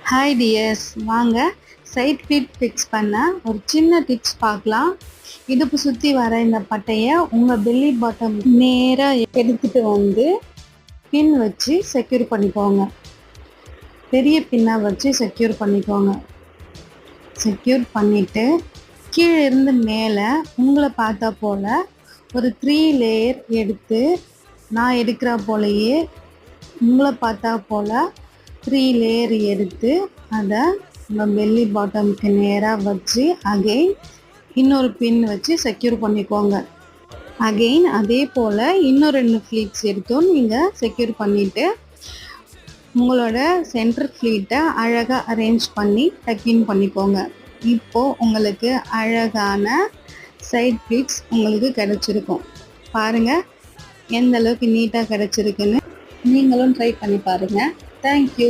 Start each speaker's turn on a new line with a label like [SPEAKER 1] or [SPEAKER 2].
[SPEAKER 1] Hi tears, வாங்க side fit fix பண்ண ஒரு சின்ன டிப்ஸ் பார்க்கலாம். இடுப்பு சுற்றி வர இந்த பட்டையை உங்கள் பெல்லி பாட்டம் நேராக எடுத்துகிட்டு வந்து பின் வச்சு செக்யூர் பண்ணிக்கோங்க. பெரிய பின்னாக வச்சு செக்யூர் பண்ணிக்கோங்க. செக்யூர் பண்ணிவிட்டு கீழே இருந்து மேலே உங்களை பார்த்தா போல் ஒரு 3 லேயர் எடுத்து, நான் எடுக்கிற போலையே உங்களை பார்த்தா போல் 3 லேயர் எடுத்து அதை உங்கள் பெல்லி பாட்டமுக்கு நேராக வச்சு அகெயின் இன்னொரு பின் வச்சு செக்யூர் பண்ணிக்கோங்க. அகெயின் அதே போல் இன்னும் 2 ஃப்ளீட்ஸ் எடுத்தும் நீங்கள் செக்யூர் பண்ணிவிட்டு உங்களோட சென்டர் ஃப்ளீட்டை அழகாக அரேஞ்ச் பண்ணி டக்கின் பண்ணிக்கோங்க. இப்போது உங்களுக்கு அழகான சைட் ஃப்ளீட்ஸ் உங்களுக்கு கிடச்சிருக்கும். பாருங்கள் எந்த அளவுக்கு நீட்டாக கிடச்சிருக்குன்னு. நீங்களும் ட்ரை பண்ணி பாருங்கள். தேங்க்யூ.